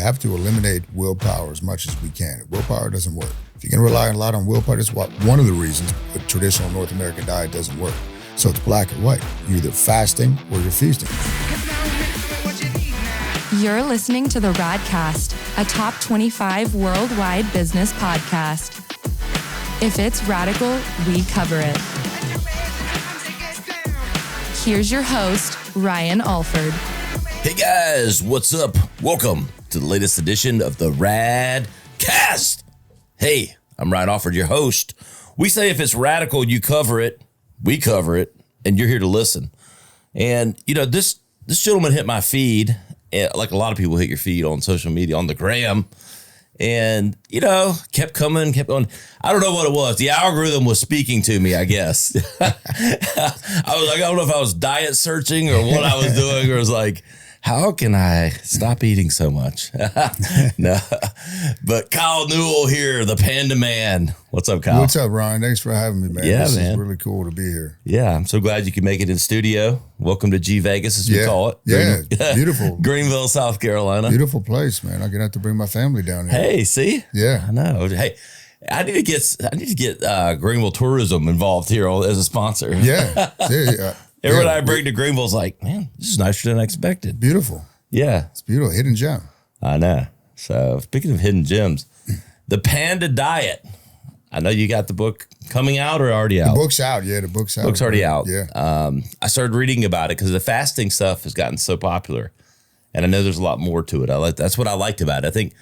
have to eliminate willpower as much as we can. Willpower doesn't work. If you're going to rely a lot on willpower, that's one of the reasons a traditional North American diet doesn't work. So it's black or white. You're either fasting or you're feasting. You're listening to the Radcast, a top 25 worldwide business podcast. If it's radical, we cover it. Here's your host, Ryan Alford. Hey guys, what's up? Welcome to the latest edition of the Radcast. Hey, I'm Ryan Alford, your host. We say if it's radical, you cover it, we cover it, and you're here to listen. And, you know, this gentleman hit my feed, like a lot of people hit your feed on social media, on the gram, and, you know, kept coming, kept going. I don't know what it was. The algorithm was speaking to me, I guess. I was like, I don't know if I was diet searching or what I was doing, or it was like, how can I stop eating so much? No, but Kyle Newell here, the Panda Man. What's up, Kyle? What's up, Ryan? Thanks for having me, man. Yeah, this man. is really cool to be here. Yeah, I'm so glad you could make it in studio. Welcome to G Vegas, as we call it. Yeah, beautiful. Greenville, South Carolina. Beautiful place, man. I'm gonna have to bring my family down here. Hey, see? Yeah, I know. Hey, I need to get Greenville Tourism involved here as a sponsor. Yeah. Everyone I bring to Greenville's like, man, this is nicer than I expected. Beautiful. Yeah. It's beautiful. Hidden gem. I know. So speaking of hidden gems, the Panda Diet. I know you got the book coming out or already out? The book's out. Yeah, the book's out. Book's already out. Yeah. I started reading about it because the fasting stuff has gotten so popular. And I know there's a lot more to it. That's what I liked about it. I think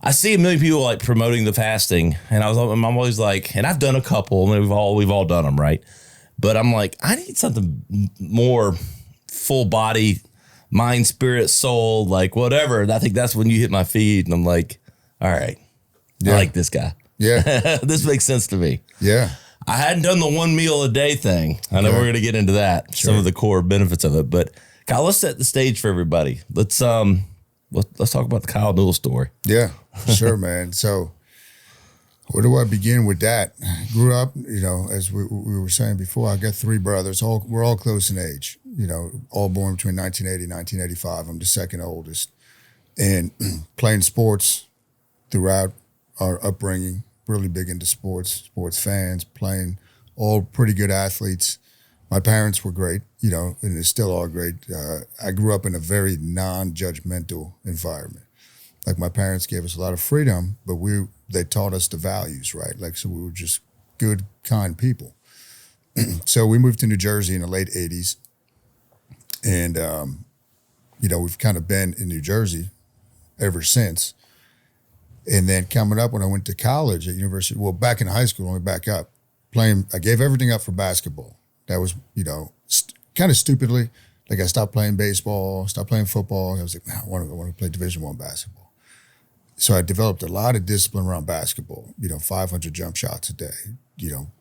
I see a million people like promoting the fasting. And I'm always like, and I've done a couple. And we've all done them, right? But I'm like, I need something more full body, mind, spirit, soul, like whatever. And I think that's when you hit my feed and I'm like, all right, I like this guy. Yeah. This makes sense to me. Yeah. I hadn't done the 1 meal a day thing. I know we're going to get into that, some of the core benefits of it. But Kyle, let's set the stage for everybody. Let's talk about the Kyle Newell story. Yeah, sure, man. So where do I begin with that? I grew up, you know, as we were saying before, I got three brothers. We're all close in age, you know, all born between 1980 and 1985. I'm the second oldest. And playing sports throughout our upbringing, really big into sports fans, playing, all pretty good athletes. My parents were great, you know, and they still are great. I grew up in a very non-judgmental environment. Like my parents gave us a lot of freedom, but they taught us the values, right? Like, so we were just good, kind people. So we moved to New Jersey in the late 80s. And, you know, we've kind of been in New Jersey ever since. And then coming up when I went to college at university, well, back in high school, let me back up, I gave everything up for basketball. That was, you know, kind of stupidly, like I stopped playing baseball, stopped playing football. I was like, man, I want to play Division I basketball. So I developed a lot of discipline around basketball, you know, 500 jump shots a day, you know,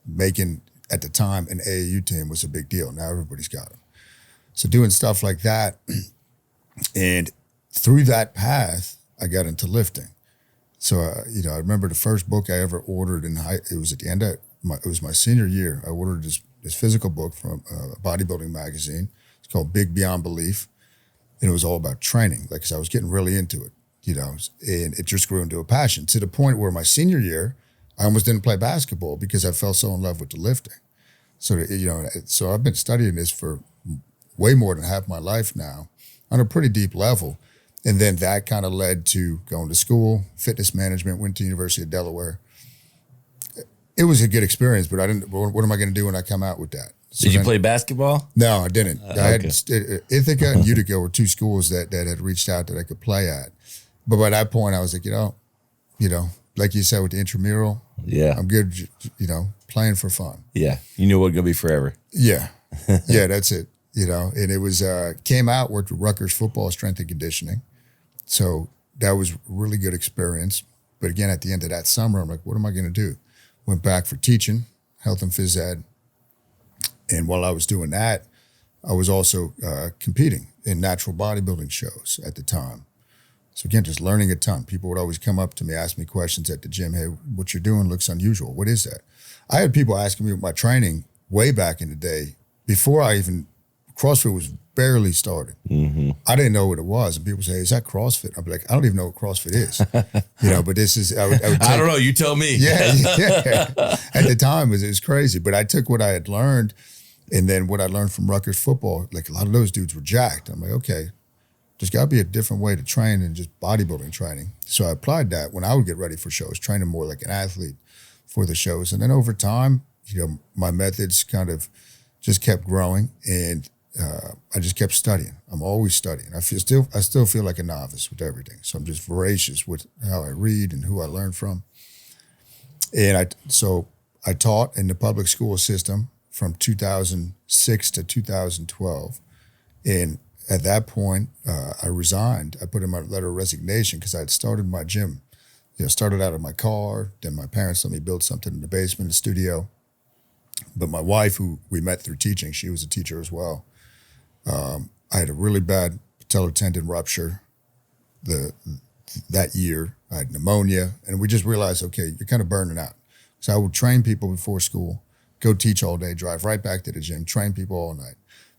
making, at the time, an AAU team was a big deal. Now everybody's got them. So doing stuff like that. And through that path, I got into lifting. So, you know, I remember the first book I ever ordered it was at the end of it was my senior year. I ordered this physical book from a bodybuilding magazine. It's called Big Beyond Belief. And it was all about training, like, because I was getting really into it, you know, and it just grew into a passion to the point where my senior year, I almost didn't play basketball because I fell so in love with the lifting. So, you know, so I've been studying this for way more than half my life now on a pretty deep level. And then that kind of led to going to school, fitness management, went to University of Delaware. It was a good experience, but what am I going to do when I come out with that? So Did you play basketball? No, I didn't. I had Okay. Ithaca and Utica were two schools that had reached out that I could play at. But by that point, I was like, you know, like you said with the intramural, Yeah. I'm good, you know, playing for fun. Yeah. You knew it was going to be forever. Yeah. Yeah, that's it. You know, and it was, came out, worked with Rutgers football, strength and conditioning. So that was a really good experience. But again, at the end of that summer, I'm like, what am I going to do? Went back for teaching, health and phys ed. And while I was doing that, I was also competing in natural bodybuilding shows at the time. So again, just learning a ton. People would always come up to me, ask me questions at the gym. Hey, what you're doing looks unusual. What is that? I had people asking me about my training way back in the day before I even CrossFit was barely started. I didn't know what it was. And people say, is that CrossFit? I'm like, I don't even know what CrossFit is. But this is, I would take, I don't know. You tell me. Yeah. At the time, it was crazy. But I took what I had learned and then what I learned from Rutgers football. Like a lot of those dudes were jacked. I'm like, okay, there's got to be a different way to train than just bodybuilding training. So I applied that when I would get ready for shows, training more like an athlete for the shows. And then over time, my methods kind of just kept growing, and I just kept studying. I'm always studying. I still feel like a novice with everything. So I'm just voracious with how I read and who I learn from. And I taught in the public school system from 2006 to 2012. And at that point, I resigned. I put in my letter of resignation because I had started my gym. Started out in my car. Then my parents let me build something in the basement, the studio. But my wife, who we met through teaching, she was a teacher as well. I had a really bad patellar tendon rupture that year. I had pneumonia, and we just realized, okay, you're kind of burning out. So I would train people before school, go teach all day, drive right back to the gym, train people all night.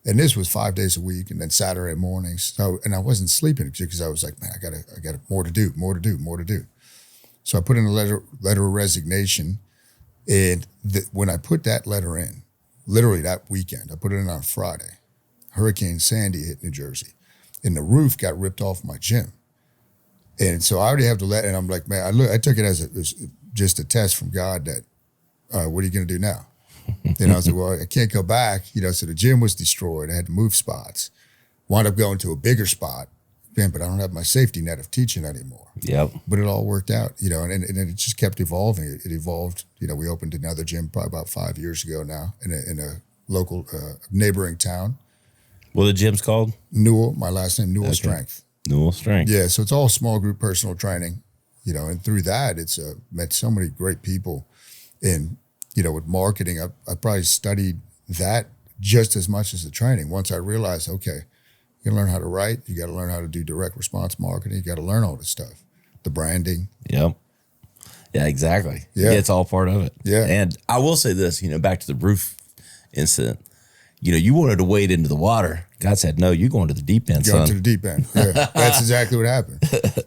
And this was 5 days a week, and then Saturday mornings. So, and I wasn't sleeping because I was like, man, I got more to do. So I put in a letter of resignation, and when I put that letter in, literally that weekend, I put it in on Friday. Hurricane Sandy hit New Jersey, and the roof got ripped off my gym. And so I already have the letter, and I'm like, man, I took it as just a test from God that, what are you going to do now? And I was like, well, I can't go back. So the gym was destroyed. I had to move spots. Wound up going to a bigger spot. Man, but I don't have my safety net of teaching anymore. Yep. But it all worked out, and it just kept evolving. It evolved. We opened another gym probably about 5 years ago now in a local neighboring town. What the gym's called? Newell, my last name, Newell Strength. Newell Strength. Yeah, so it's all small group personal training, and through that, it's met so many great people. And, with marketing, I probably studied that just as much as the training. Once I realized, okay, you got to learn how to write. You got to learn how to do direct response marketing. You got to learn all this stuff, the branding. Yep. Yeah, exactly. Yeah. It's all part of it. Yeah. And I will say this, back to the roof incident, you wanted to wade into the water. God said, no, you're going to the deep end, son. Going to the deep end. Yeah, that's exactly what happened.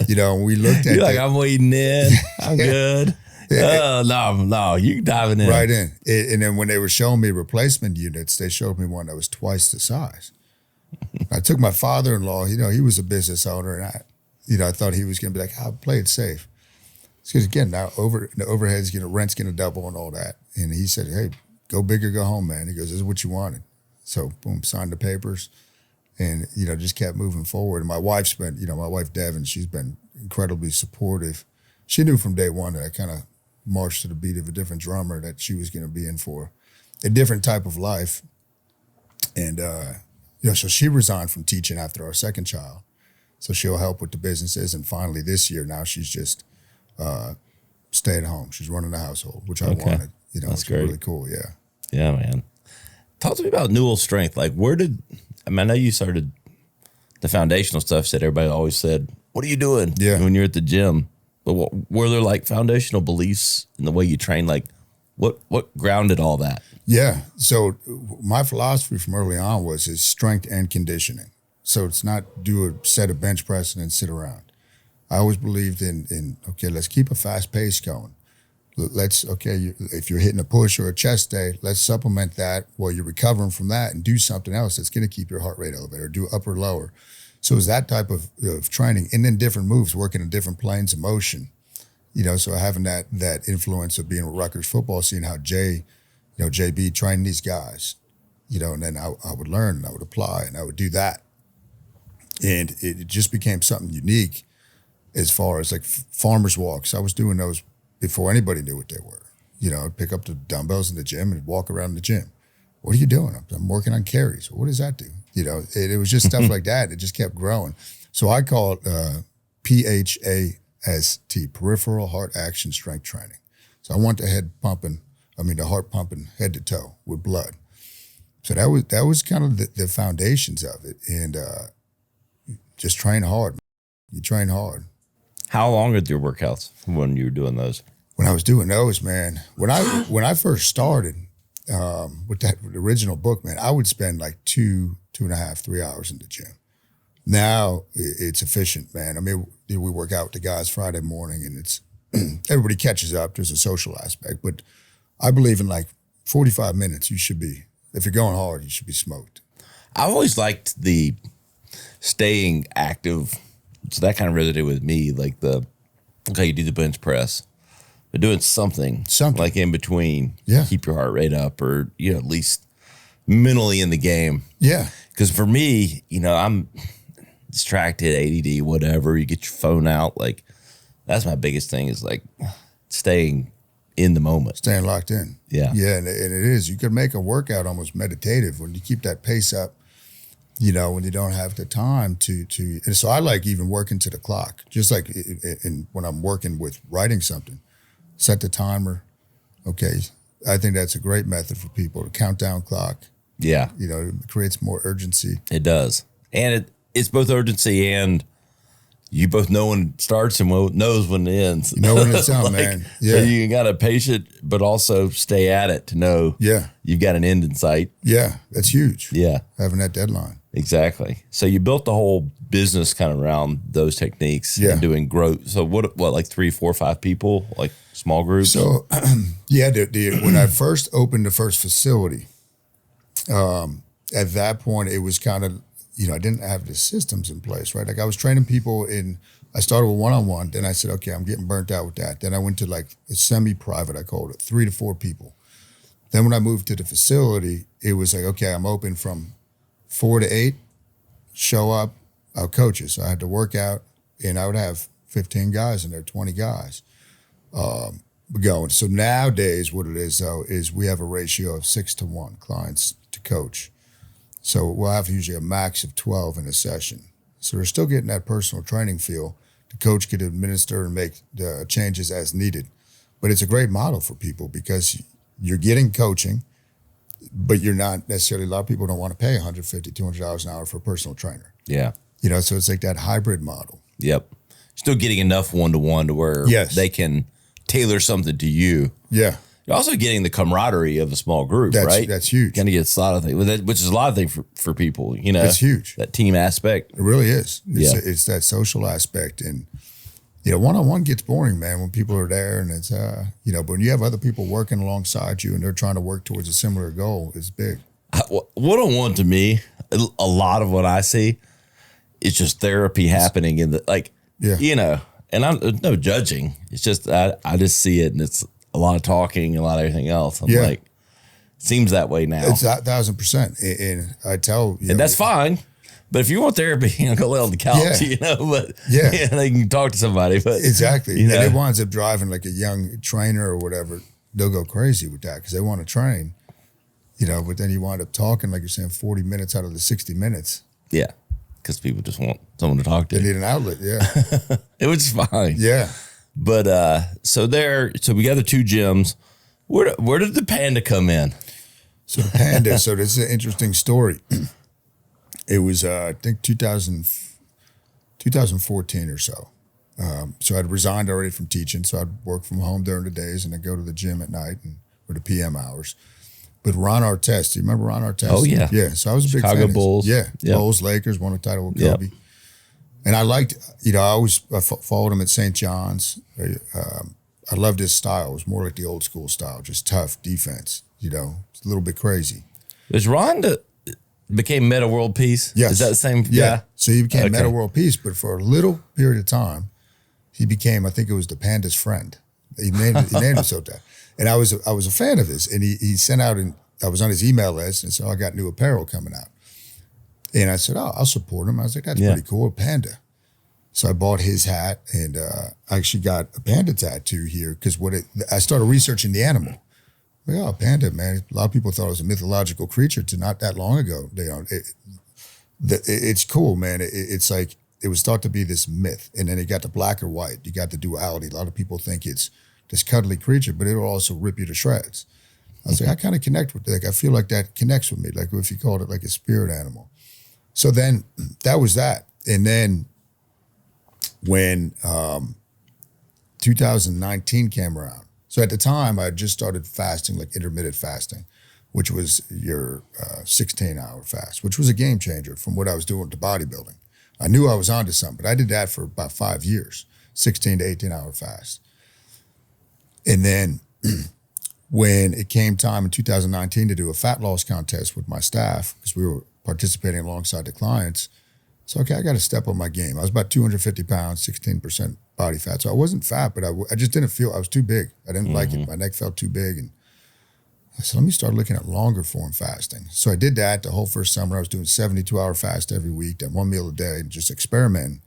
We looked at You're like, I'm wading in. I'm good. Oh, no, you diving in. Right in. And then when they were showing me replacement units, they showed me one that was twice the size. I took my father-in-law, he was a business owner, and I thought he was going to be like, I'll play it safe. Because again, now the overhead's rent's going to double and all that. And he said, hey, go big or go home, man. He goes, this is what you wanted. So boom, signed the papers and, just kept moving forward. And my wife's been, my wife Devin, she's been incredibly supportive. She knew from day one that I kind of marched to the beat of a different drummer, that she was going to be in for a different type of life. And, so she resigned from teaching after our second child. So she'll help with the businesses. And finally this year, now she's just stay at home. She's running the household, which I wanted. That's it's great. Really cool. Yeah. Yeah, man. Talk to me about Newell Strength. Like, I know you started the foundational stuff, said everybody always said, what are you doing when you're at the gym? But were there like foundational beliefs in the way you train? Like what grounded all that? Yeah. So my philosophy from early on was strength and conditioning. So it's not do a set of bench press and then sit around. I always believed in okay, let's keep a fast pace going. If you're hitting a push or a chest day, let's supplement that while you're recovering from that and do something else that's going to keep your heart rate elevated, or do upper lower. So it's that type of training, and then different moves, working in different planes of motion. So having that influence of being with Rutgers football, seeing how JB trained these guys, and then I would learn and I would apply and I would do that. And it just became something unique as far as like farmer's walks. I was doing those before anybody knew what they were. I'd pick up the dumbbells in the gym and walk around the gym. What are you doing? I'm working on carries. What does that do? It was just stuff like that. It just kept growing. So I call it PHAST, peripheral heart action strength training. So I want the heart pumping head to toe with blood. So that was kind of the foundations of it. And just train hard. You train hard. How long are your workouts when you were doing those? When I was doing those, man, when I first started, with that original book, man, I would spend like 2.5, 3 hours in the gym. Now it's efficient, man. I mean, we work out with the guys Friday morning, and it's everybody catches up. There's a social aspect, but I believe in like 45 minutes. You should be, if you're going hard, you should be smoked. I've always liked the staying active. So that kind of resonated with me, like okay, you do the bench press, but doing something like in between, keep your heart rate up, or at least mentally in the game. Yeah, because for me, I'm distracted, ADD, whatever. You get your phone out, like that's my biggest thing is like staying in the moment, staying locked in. Yeah, and it is. You could make a workout almost meditative when you keep that pace up. When you don't have the time to. And so I like even working to the clock, just like when I'm working with writing something, set the timer. Okay, I think that's a great method for people, the countdown clock. Yeah, it creates more urgency. It does, and it's both urgency and you both know when it starts and knows when it ends. You know when it's on, man. Yeah. So you got to patient, but also stay at it to know you've got an end in sight. Yeah, that's huge. Yeah. Having that deadline. Exactly. So you built the whole business kind of around those techniques and doing growth. So what like 3, 4, 5 people, like small groups? So when I first opened the first facility, at that point it was kind of, I didn't have the systems in place, right? Like I was training people I started with one-on-one. Then I said, okay, I'm getting burnt out with that. Then I went to like a semi-private, I called it, 3 to 4 people. Then when I moved to the facility, it was like, okay, I'm open from 4 to 8, show up, I'll coach you. So I had to work out, and I would have 15 guys in there, 20 guys going. So nowadays what it is, though, is we have a ratio of 6 to 1 clients to coach. So we'll have usually a max of 12 in a session. So they're still getting that personal training feel. The coach could administer and make the changes as needed. But it's a great model for people because you're getting coaching, but you're not necessarily, a lot of people don't want to pay $150, $200 an hour for a personal trainer. Yeah. So it's like that hybrid model. Yep. Still getting enough one-to-one to where they can tailor something to you. Yeah. You're also getting the camaraderie of a small group, right? That's huge. Kind of gets a lot of things, which is a lot of things for people, It's huge. That team aspect. It really is. It's that social aspect. And, one-on-one gets boring, man, when people are there and it's, but when you have other people working alongside you and they're trying to work towards a similar goal, it's big. One-on-one to me, a lot of what I see is just therapy happening in and I'm no judging. It's just, I just see it and it's a lot of talking, a lot of everything else. I'm like, seems that way now. It's 1,000%. And I tell you. And that's fine. But if you want therapy, go lay on the couch, but they can talk to somebody. But exactly. And it winds up driving like a young trainer or whatever. They'll go crazy with that because they want to train, but then you wind up talking, like you're saying, 40 minutes out of the 60 minutes. Yeah. Because people just want someone to talk to. They need an outlet. Yeah. It was fine. Yeah. But so we got the 2 gyms. Where did the Panda come in? So the Panda, so this is an interesting story. It was, I think, 2014 or so. So I'd resigned already from teaching, so I'd work from home during the days and I'd go to the gym at night or the PM hours. But Ron Artest, do you remember Ron Artest? Oh, yeah. Yeah, so I was a big Chicago fan. Bulls. Yeah, Bulls, Lakers, won a title with Kobe. And I liked, I followed him at St. John's. I loved his style. It was more like the old school style, just tough defense, it's a little bit crazy. Was Ron became Meta World Peace? Yes. Is that the same? Yeah. So he became Meta World Peace, but for a little period of time, he became, I think it was the Panda's friend. He named himself that. And I was a fan of his. And he sent out, and I was on his email list, and so I got new apparel coming out. And I said, I'll support him. I was like, that's pretty cool, a panda. So I bought his hat, and I actually got a panda tattoo here because I started researching the animal. Like, panda, man. A lot of people thought it was a mythological creature to not that long ago. It's cool, man. It's like it was thought to be this myth, and then it got the black or white. You got the duality. A lot of people think it's this cuddly creature, but it'll also rip you to shreds. I was like, I kind of connect with it. I feel like that connects with me, like if you called it like a spirit animal. So then that was that. And then when 2019 came around, so at the time I had just started fasting, like intermittent fasting. which was your 16-hour fast, which was a game changer from what I was doing to bodybuilding. I knew I was onto something, but I did that for about 5 years, 16 to 18-hour fast. And then when it came time in 2019 to do a fat loss contest with my staff, because we were participating alongside the clients, so, okay, I got to step on my game. I was about 250 pounds, 16% body fat. So I wasn't fat, but I just didn't feel, I was too big. I didn't like it. My neck felt too big. And I said, let me start looking at longer form fasting. So I did that the whole first summer. I was doing 72-hour fast every week, then 1 meal a day, and just experimenting.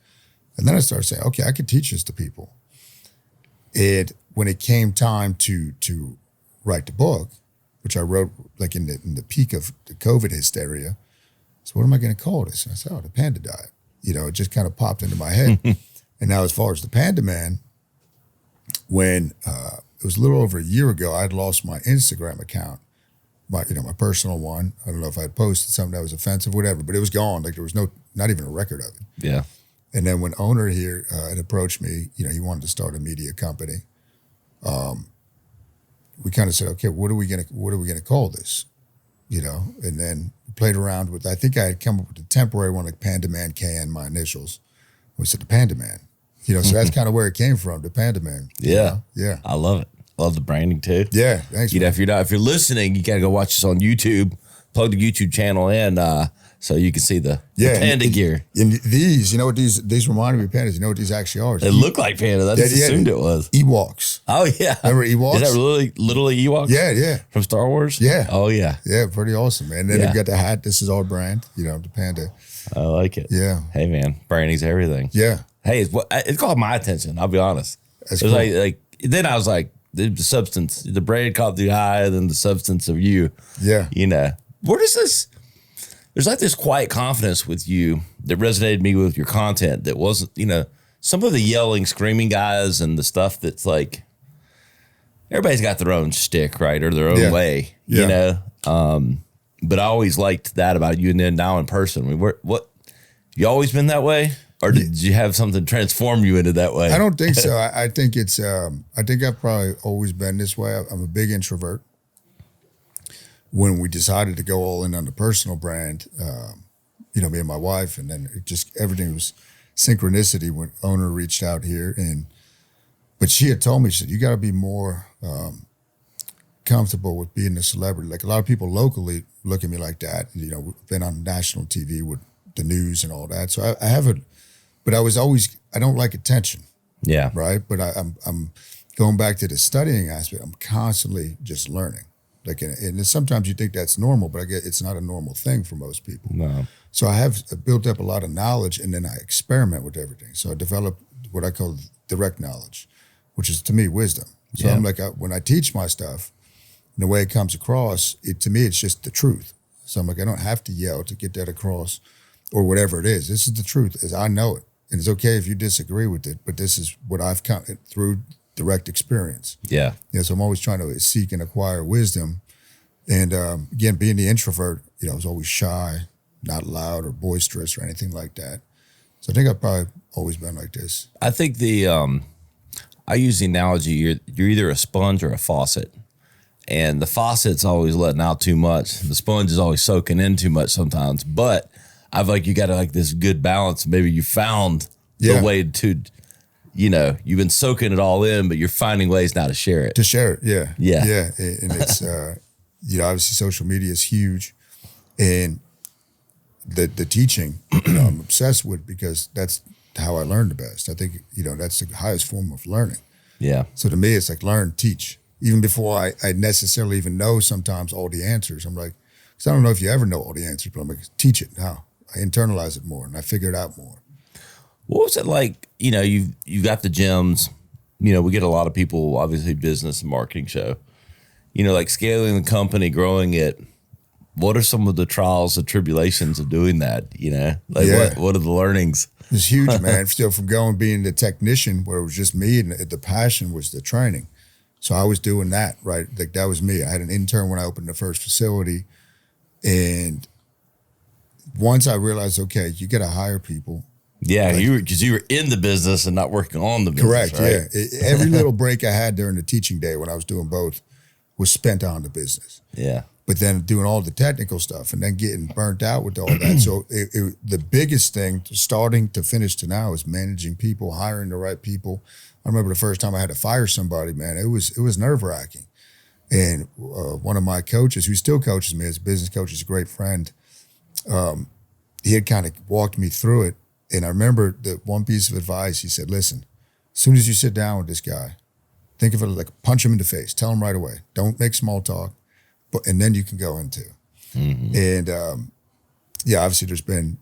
And then I started saying, okay, I could teach this to people. And when it came time to write the book, which I wrote like in the peak of the COVID hysteria, so what am I going to call this? And I said, oh, the Panda diet. You know, it just kind of popped into my head. And now as far as the Panda Man, when it was a little over a year ago, I'd lost my Instagram account, my personal one. I don't know if I had posted something that was offensive, whatever, but it was gone. Like there was not even a record of it. Yeah. And then when owner here had approached me, he wanted to start a media company. We kind of said, okay, what are we gonna call this? And then played around with, I think I had come up with a temporary one, like Panda Man KN, my initials. We said the Panda Man. So that's kind of where it came from, the Panda Man. Yeah. Yeah. I love it. Love the branding too. Yeah. Thanks. If you're listening, you gotta go watch this on YouTube. Plug the YouTube channel in so you can see the Panda gear. And these, these reminded me of pandas. You know what these actually are? They look like pandas. I just assumed it was. Ewoks. Oh yeah. Remember Ewoks? Is that literally Ewoks? Yeah. From Star Wars? Yeah. Oh yeah. Yeah, pretty awesome, man. And then they've got the hat. This is our brand, the Panda. I like it. Yeah. Hey man, branding's everything. Yeah. Hey, it caught my attention. I'll be honest. That's it was cool. like then I was like, the substance, the brand caught the eye, then the substance of you. Yeah. Where does this? There's like this quiet confidence with you that resonated me with your content that wasn't, some of the yelling, screaming guys and the stuff that's like, everybody's got their own shtick, right? Or their own way, but I always liked that about you. And then now in person, you always been that way? Or did you have something transform you into that way? I don't think so. I think it's, I think I've probably always been this way. I'm a big introvert. When we decided to go all in on the personal brand, me and my wife, and then everything was synchronicity when owner reached out here. But she had told me, she said, you got to be more comfortable with being a celebrity. Like a lot of people locally look at me like that. Been on national TV with the news and all that. So I haven't, but I don't like attention. Yeah. Right. But I'm going back to the studying aspect. I'm constantly just learning. Like, and sometimes you think that's normal, but I guess it's not a normal thing for most people. No. So I have built up a lot of knowledge, and then I experiment with everything. So I developed what I call direct knowledge, which is to me wisdom. So I'm like, when I teach my stuff, and the way it comes across, to me, it's just the truth. So I'm like, I don't have to yell to get that across, or whatever it is. This is the truth, as I know it, and it's okay if you disagree with it. But this is what I've come through. Direct experience. Yeah. So I'm always trying to seek and acquire wisdom. And again, being the introvert, I was always shy, not loud or boisterous or anything like that. So I think I've probably always been like this. I think I use the analogy, you're either a sponge or a faucet. And the faucet's always letting out too much. The sponge is always soaking in too much sometimes. But I feel like you got this good balance. Maybe you found the way to, you've been soaking it all in, but you're finding ways now to share it. Yeah. And it's, obviously social media is huge. And the teaching, I'm obsessed with because that's how I learn the best. I think, that's the highest form of learning. Yeah. So to me, it's like learn, teach. Even before I necessarily even know sometimes all the answers. I'm like, because I don't know if you ever know all the answers, but I'm like, teach it now. I internalize it more and I figure it out more. What was it like, you've got the gyms, we get a lot of people, obviously business and marketing show, like scaling the company, growing it. What are some of the trials and tribulations of doing that? What are the learnings? It's huge, man. Still from being the technician where it was just me and the passion was the training. So I was doing that, right? Like that was me. I had an intern when I opened the first facility. And once I realized, okay, you got to hire people. Yeah, because you were in the business and not working on the business. Correct. Right? Yeah. Every little break I had during the teaching day when I was doing both was spent on the business. Yeah. but then doing all the technical stuff and then getting burnt out with all that. So the biggest thing, starting to finish to now, is managing people, hiring the right people. I remember the first time I had to fire somebody, man, it was nerve-wracking. And one of my coaches, who still coaches me as a business coach, is a great friend, he had kind of walked me through it. And I remember the one piece of advice, he said, listen, as soon as you sit down with this guy, think of it like punch him in the face. Tell him right away. Don't make small talk. And then you can go into. Mm-hmm. And yeah, obviously there's been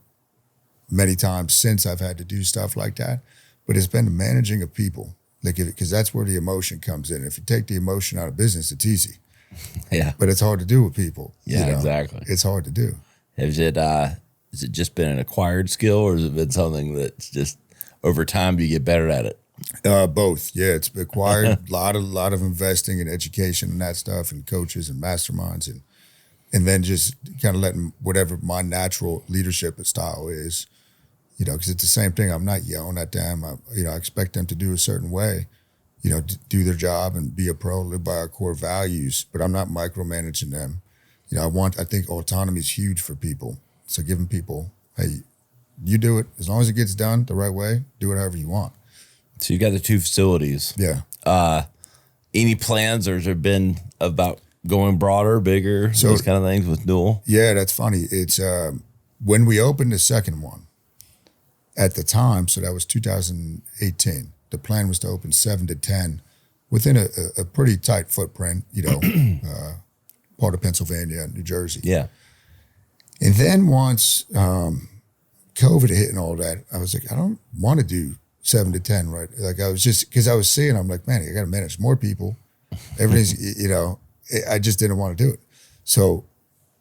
many times since I've had to do stuff like that, but it's been the managing of people, like, because that's where the emotion comes in. If you take the emotion out of business, it's easy. Yeah. But it's hard to do with people. Yeah, exactly. It's hard to do. Has it just been an acquired skill, or has it been something that's just over time you get better at it? Both. Yeah, it's acquired. lot of investing in education and that stuff, and coaches and masterminds, and then just kind of letting whatever my natural leadership style is, because it's the same thing. I'm not yelling at them. I expect them to do a certain way, do their job and be a pro, live by our core values, but I'm not micromanaging them. I think autonomy is huge for people. So giving people, hey, you do it. As long as it gets done the right way, do it however you want. So you got the 2 facilities. Yeah. Any plans, or has there been about going broader, bigger, those kind of things with Newell? Yeah, that's funny. It's when we opened the second one at the time, so that was 2018. The plan was to open 7 to 10 within a pretty tight footprint, part of Pennsylvania and New Jersey. Yeah. And then once COVID hit and all that, I was like, I don't want to do 7 to 10, right? Like I was just, because I was seeing, I'm like, man, I got to manage more people. Everything's, I just didn't want to do it. So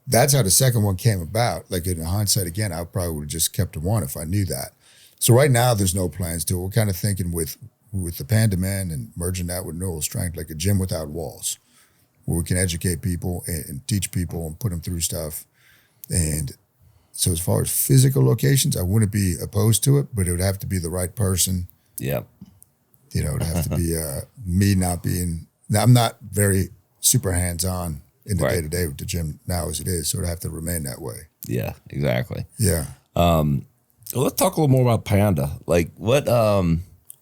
that's how the second one came about. Like in hindsight, again, I probably would have just kept to one if I knew that. So right now there's no plans to it. We're kind of thinking with the Panda Man and merging that with Newell Strength, like a gym without walls, where we can educate people and teach people and put them through stuff. And so as far as physical locations, I wouldn't be opposed to it, but it would have to be the right person. Yeah. It would have to be me not being, I'm not very super hands-on in the day-to-day with the gym now as it is, so it would have to remain that way. Yeah, exactly. Yeah. Well, let's talk a little more about Panda. Like what are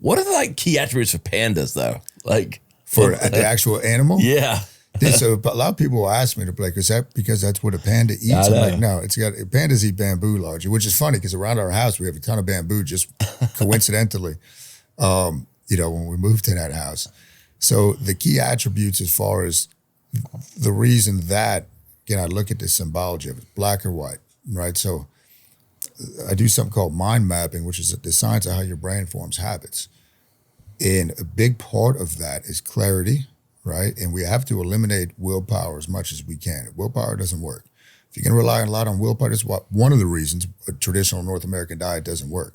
the key attributes of pandas though? Like for the actual animal? Yeah. So a lot of people will ask me to be like, is that because that's what a panda eats? I'm like, no, pandas eat bamboo largely, which is funny because around our house we have a ton of bamboo just coincidentally, when we moved to that house. So the key attributes as far as the reason that, again, I look at the symbology of it, black or white, right? So I do something called mind mapping, which is the science of how your brain forms habits. And a big part of that is clarity, right? And we have to eliminate willpower as much as we can. Willpower doesn't work. If you're going to rely a lot on willpower, that's one of the reasons a traditional North American diet doesn't work.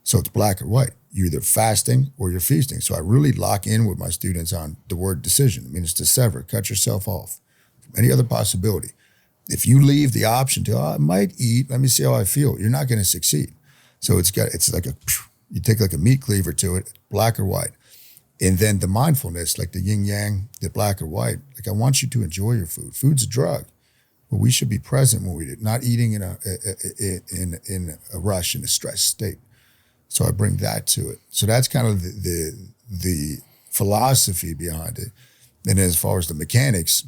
So it's black or white. You're either fasting or you're feasting. So I really lock in with my students on the word decision. It means to sever, cut yourself off from any other possibility. If you leave the option to, I might eat, let me see how I feel, you're not going to succeed. So it's like you take like a meat cleaver to it, black or white. And then the mindfulness, like the yin yang, the black or white, like I want you to enjoy your food. Food's a drug, but we should be present when we eat it, not eating in a rush, in a stress state. So I bring that to it. So that's kind of the philosophy behind it. And as far as the mechanics,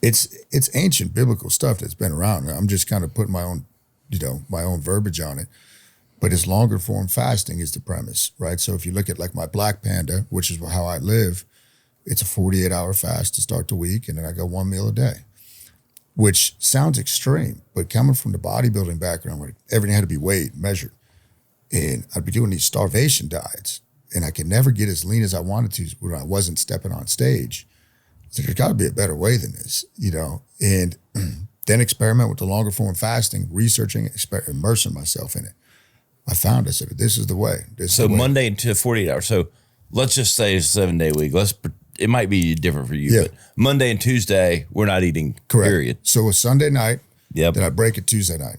it's ancient biblical stuff that's been around. I'm just kind of putting my own verbiage on it. But it's longer form fasting is the premise, right? So if you look at like my black panda, which is how I live, it's a 48-hour fast to start the week, and then I go 1 meal a day, which sounds extreme, but coming from the bodybuilding background where everything had to be weighed, measured, and I'd be doing these starvation diets, and I could never get as lean as I wanted to when I wasn't stepping on stage. So there's got to be a better way than this, and then experiment with the longer form fasting, researching, immersing myself in it. I found, I said, this is the way. So Monday to 48 hours. So let's just say it's a 7-day week. It might be different for you, but Monday and Tuesday, we're not eating, correct. Period. So a Sunday night, then I break it Tuesday night.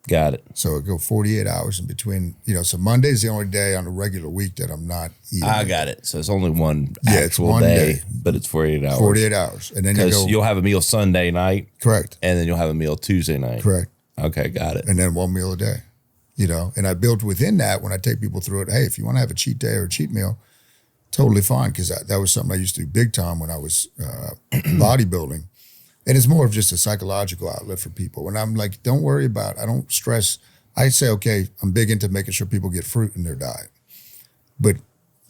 Got it. So it go 48 hours in between, so Monday's the only day on a regular week that I'm not eating. I got it. So it's only one it's actual one day, but it's 48 hours. 48 hours. And then you'll have a meal Sunday night. Correct. And then you'll have a meal Tuesday night. Correct. Okay, got it. And then one meal a day, and I built within that when I take people through it. Hey, if you want to have a cheat day or a cheat meal, totally fine. Because that was something I used to do big time when I was bodybuilding. And it's more of just a psychological outlet for people. And I'm like, don't worry about I don't stress. I say, okay, I'm big into making sure people get fruit in their diet. But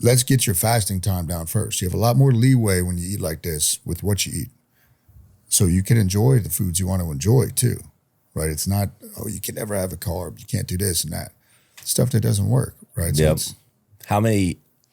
let's get your fasting time down first. You have a lot more leeway when you eat like this with what you eat. So you can enjoy the foods you want to enjoy too, right? It's not, you can never have a carb. You can't do this and that. Stuff that doesn't work, right? So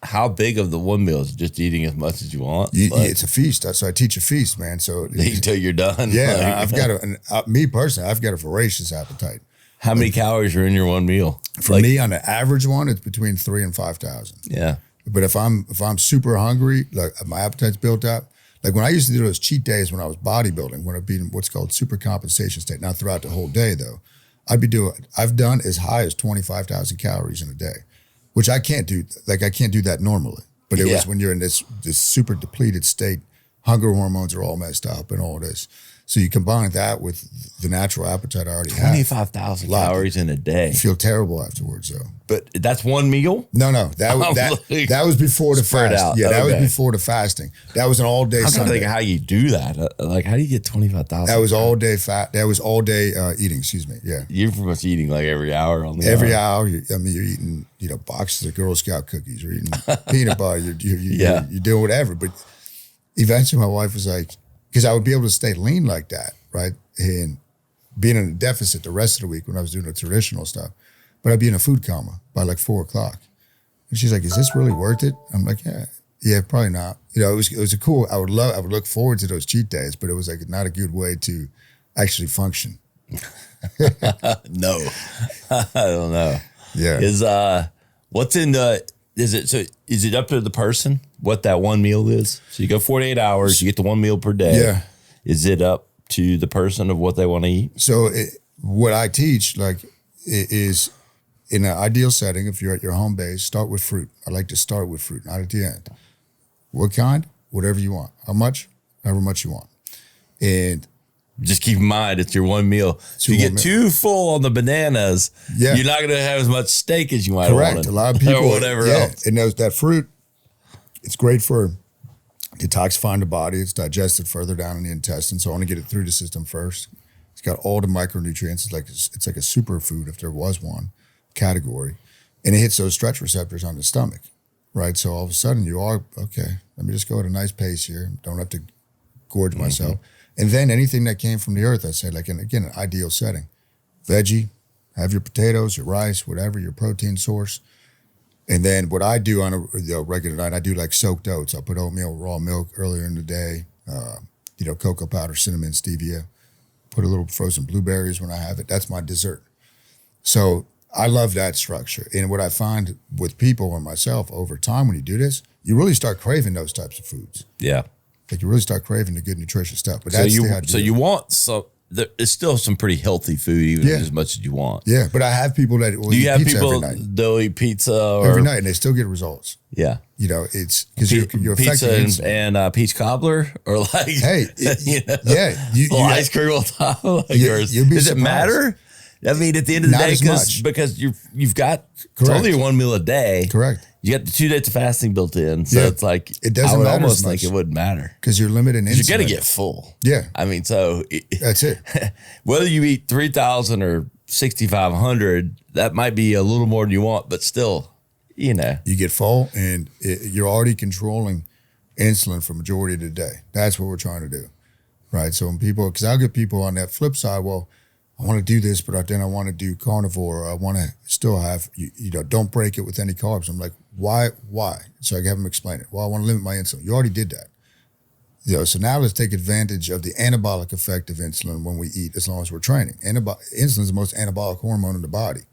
How big of the one meal is just eating as much as you want? It's a feast. So I teach a feast, man. So eat until you're done. Yeah, I've got me personally, I've got a voracious appetite. How many calories are in your one meal? For me, on the average one, it's between 3,000 and 5,000. Yeah. But if I'm super hungry, like my appetite's built up. Like when I used to do those cheat days when I was bodybuilding, when I'd be in what's called super compensation state, not throughout the whole day though, I've done as high as 25,000 calories in a day, which I can't do. Like I can't do that normally. But it was when you're in this super depleted state, hunger hormones are all messed up and all this. So you combine that with the natural appetite I already have. 25,000 calories in a day. You feel terrible afterwards though. But that's one meal? No. That was before the fast. Yeah, that was before the fasting. That was an all day Sunday. I'm trying to think of how you do that. Like how do you get 25,000? That was all day fat. That was all day eating, excuse me. Yeah. You're pretty much eating like every hour on the Every hour. You're eating, boxes of Girl Scout cookies. You're eating peanut butter. You're doing whatever. But eventually my wife was like, because I would be able to stay lean like that, right? And being in a deficit the rest of the week when I was doing the traditional stuff. But I'd be in a food coma by like 4 o'clock. And she's like, is this really worth it? I'm like, yeah, probably not. It was a cool, I would look forward to those cheat days, but it was like not a good way to actually function. No, I don't know. Yeah. Is it up to the person what that one meal is? So you go 48 hours, you get the one meal per day. Yeah. Is it up to the person of what they want to eat? So what I teach is in an ideal setting, if you're at your home base, start with fruit. I like to start with fruit, not at the end. What kind? Whatever you want. How much? However much you want. And just keep in mind, it's your one meal. So you get too full on the bananas, you're not going to have as much steak as you might want. Correct. A lot of people. Or whatever else. And that fruit, it's great for detoxifying the body. It's digested further down in the intestine. So I want to get it through the system first. It's got all the micronutrients. It's like a superfood, if there was one category. And it hits those stretch receptors on the stomach, right? So all of a sudden you are, okay, let me just go at a nice pace here. Don't have to gorge myself. And then anything that came from the earth, I say, like, again, an ideal setting. Veggie, have your potatoes, your rice, whatever, your protein source. And then what I do on a regular night, I do like soaked oats. I'll put oatmeal, raw milk earlier in the day, cocoa powder, cinnamon, stevia. Put a little frozen blueberries when I have it. That's my dessert. So I love that structure. And what I find with people and myself over time, when you do this, you really start craving those types of foods. Yeah. Like you really start craving the good nutritious stuff. But that's it's still some pretty healthy food, even as much as you want. Yeah, but I have people that will eat pizza every night. They'll eat pizza every night, and they still get results. Yeah, it's because you're pizza and peach cobbler, or like ice cream on top. Does it matter? I mean, at the end of the day, because you've got it's only one meal a day. Correct. You got the 2 days of fasting built in, so it's like it doesn't I would matter almost think it wouldn't matter because you're limited in insulin. You're gonna get full. Yeah, I mean, so that's it. Whether you eat 3,000 or 6,500, that might be a little more than you want, but still, you get full, and you're already controlling insulin for majority of the day. That's what we're trying to do, right? So when because I'll get people on that flip side, well, I want to do this, but then I want to do carnivore. Or I want to still have, don't break it with any carbs. I'm like, why? So I have them explain it. Well, I want to limit my insulin. You already did that. So now let's take advantage of the anabolic effect of insulin when we eat, as long as we're training. Insulin is the most anabolic hormone in the body,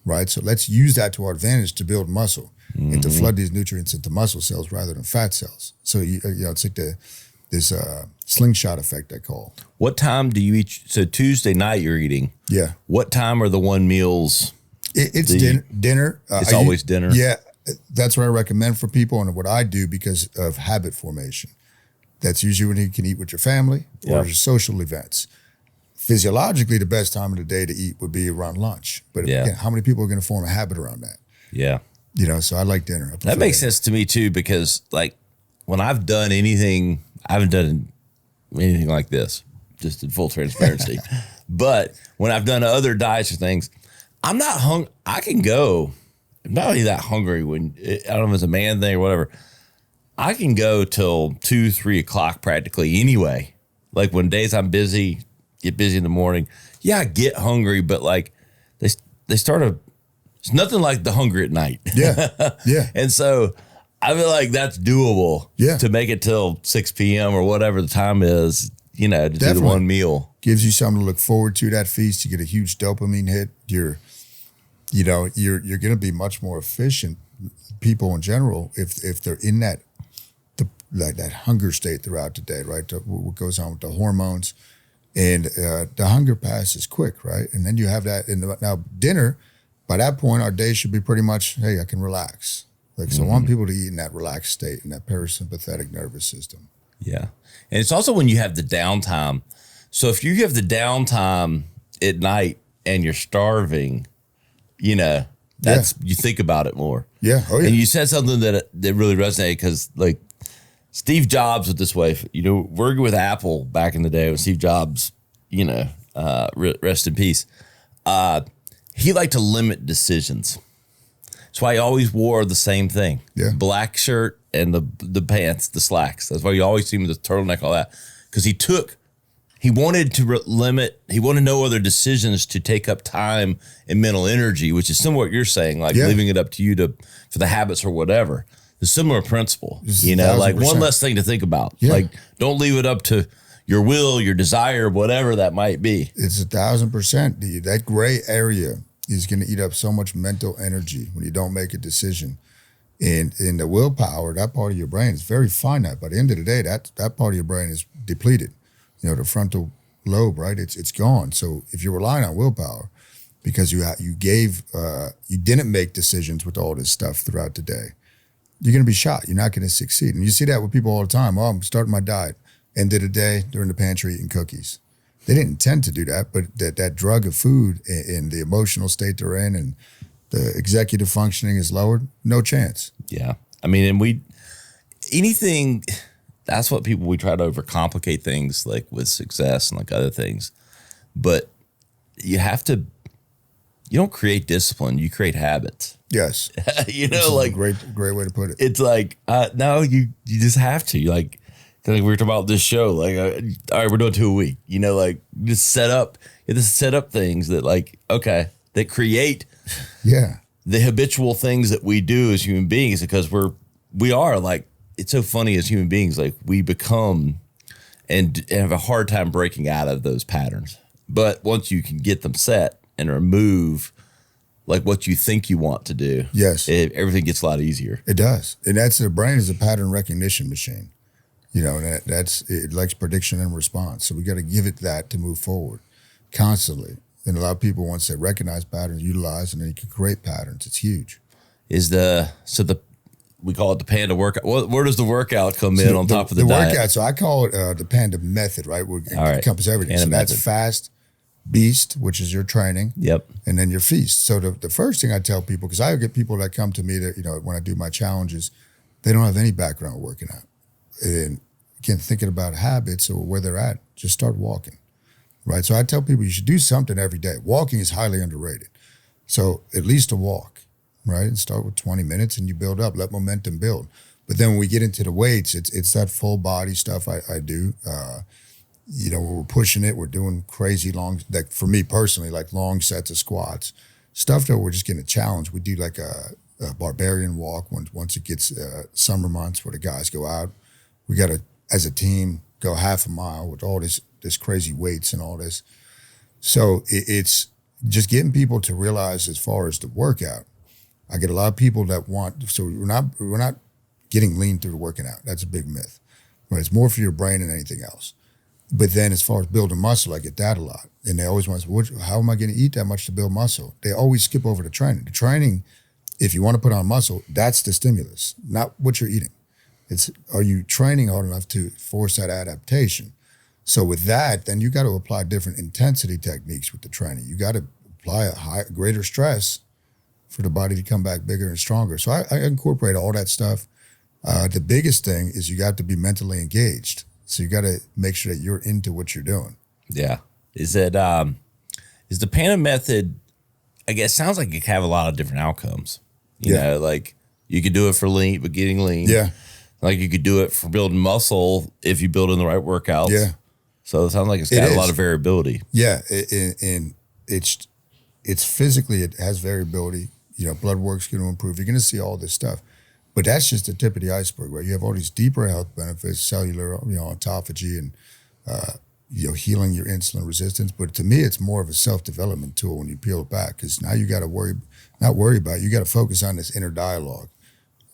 right? So let's use that to our advantage to build muscle and to flood these nutrients into muscle cells rather than fat cells. So, it's like the this slingshot effect, I call. What time do you eat? So Tuesday night you're eating. Yeah. What time are the one meals? It's dinner. It's always dinner. Yeah. That's what I recommend for people and what I do because of habit formation. That's usually when you can eat with your family or your social events. Physiologically, the best time of the day to eat would be around lunch. But again, how many people are going to form a habit around that? Yeah. So I like dinner. That makes sense to me too, because like when I've done anything, I haven't done anything like this, just in full transparency. But when I've done other diets or things, I'm not hungry. I can go. I'm not really that hungry I don't know if it's a man thing or whatever. I can go till 2, 3 o'clock practically anyway. Like when days I'm busy, get busy in the morning. Yeah, I get hungry, but like they start it's nothing like the hunger at night. Yeah. Yeah. And so I feel like that's doable. Yeah. To make it till 6 p.m. or whatever the time is, to do the one meal. Gives you something to look forward to that feast. You get a huge dopamine hit. You're going to be much more efficient. People in general, if they're in that hunger state throughout the day, right? What goes on with the hormones, and the hunger passes quick, right? And then you have that now dinner. By that point, our day should be pretty much, hey, I can relax. So I want people to eat in that relaxed state, in that parasympathetic nervous system. Yeah, and it's also when you have the downtime. So if you have the downtime at night and you're starving, you think about it more. Yeah. Oh, yeah. And you said something that really resonated because, like, Steve Jobs was this way. Working with Apple back in the day when Steve Jobs, rest in peace. He liked to limit decisions. That's why he always wore the same thing. Yeah. Black shirt and the pants, the slacks. That's why you always see him with the turtleneck, all that. Because he wanted to limit, he wanted no other decisions to take up time and mental energy, which is similar to what you're saying, like leaving it up to you for the habits or whatever. The similar principle, like one less thing to think about. Yeah. Like don't leave it up to your will, your desire, whatever that might be. It's 1,000%. That gray area is going to eat up so much mental energy when you don't make a decision. And in the willpower, that part of your brain is very finite. By the end of the day, that part of your brain is depleted. The frontal lobe, right? It's gone. So if you're relying on willpower because you didn't make decisions with all this stuff throughout the day, you're going to be shot. You're not going to succeed. And you see that with people all the time. Oh, I'm starting my diet. End of the day, they're in the pantry eating cookies. They didn't intend to do that, but that drug of food and the emotional state they're in and the executive functioning is lowered, no chance. Yeah. I mean, that's what we try to overcomplicate things like with success and like other things. But you don't create discipline, you create habits. Yes. Like great way to put it. It's like, no, you just have to. Like we were talking about this show, like, all right, we're doing 2 a week, like just set up things that like, okay, that create the habitual things that we do as human beings because we are like, it's so funny as human beings, like we become and have a hard time breaking out of those patterns. But once you can get them set and remove like what you think you want to do, yes, everything gets a lot easier. It does. And the brain is a pattern recognition machine. And it likes prediction and response. So we got to give it that to move forward constantly. And a lot of people, once they recognize patterns, utilize, and then you can create patterns. It's huge. We call it the Panda workout. Where does the workout come in on top of the diet? Workout, so I call it the Panda Method, right? Where it encompasses everything. Panda That's method. Fast, Beast, which is your training. Yep. And then your feast. So the first thing I tell people, because I get people that come to me that, when I do my challenges, they don't have any background working out. And again, thinking about habits or where they're at, just start walking, right? So I tell people you should do something every day. Walking is highly underrated. So at least a walk, right? And start with 20 minutes and you build up, let momentum build. But then when we get into the weights, it's that full body stuff I do. We're pushing it. We're doing crazy long, like for me personally, like long sets of squats, stuff that we're just getting a challenge. We do like a barbarian walk once it gets summer months where the guys go out. We got to, as a team, go half a mile with all this crazy weights and all this. So it's just getting people to realize as far as the workout, I get a lot of people that want, so we're not getting lean through the working out. That's a big myth. Right? It's more for your brain than anything else. But then as far as building muscle, I get that a lot. And they always want to say, how am I going to eat that much to build muscle? They always skip over the training. The training, if you want to put on muscle, that's the stimulus, not what you're eating. It's, are you training hard enough to force that adaptation? So with that, then you got to apply different intensity techniques with the training. You got to apply a greater stress for the body to come back bigger and stronger. So I incorporate all that stuff. The biggest thing is you got to be mentally engaged. So you got to make sure that you're into what you're doing. Yeah. Is it, is the Panda Method, I guess, sounds like it can have a lot of different outcomes. You know, like you could do it for lean, but getting lean. Yeah. Like you could do it for building muscle if you build in the right workouts. Yeah. So it sounds like it's got a lot of variability. Yeah. And it's physically, it has variability. You know, blood work's going to improve. You're going to see all this stuff. But that's just the tip of the iceberg, right? You have all these deeper health benefits, cellular, autophagy, and healing your insulin resistance. But to me, it's more of a self-development tool when you peel it back, because now you got to not worry about it. You got to focus on this inner dialogue.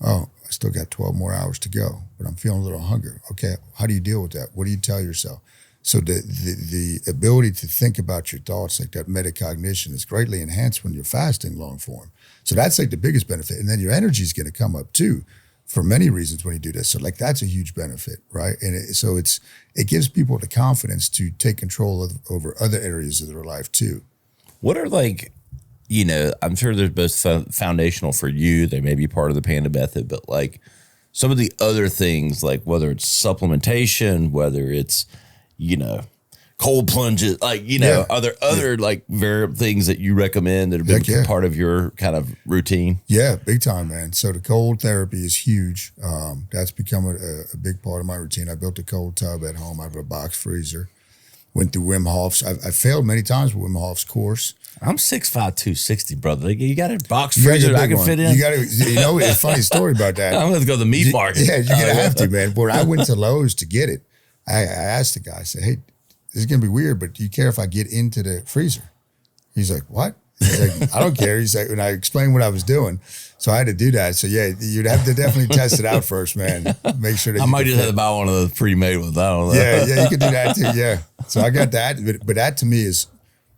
Oh, I still got 12 more hours to go, but I'm feeling a little hunger. Okay, how do you deal with that? What do you tell yourself? So the ability to think about your thoughts, like that metacognition, is greatly enhanced when you're fasting long form. So that's like the biggest benefit. And then your energy is going to come up too for many reasons when you do this. So like that's a huge benefit, right? And it gives people the confidence to take control over other areas of their life too. What are like, I'm sure there's both foundational for you. They may be part of the Panda Method, but like some of the other things, like whether it's supplementation, whether it's, cold plunges, like, are there other like things that you recommend that have been part of your kind of routine? Yeah, big time, man. So the cold therapy is huge. That's become a big part of my routine. I built a cold tub at home. I have a box freezer. Went through Wim Hof's. I failed many times with Wim Hof's course. I'm 6'5", 260, brother. You got a box freezer I can fit in? You got to, it's a funny story about that. I'm going to go to the meat market. Yeah, you're going to have to, man. When I went to Lowe's to get it, I asked the guy, I said, hey, this is going to be weird, but do you care if I get into the freezer? He's like, what? He's like, I don't care. He's like, and I explained what I was doing. So I had to do that. So yeah, you'd have to definitely test it out first, man. Make sure that I might just have to buy one of those pre-made ones. I don't know. Yeah, you could do that too. Yeah. So I got that, but that to me is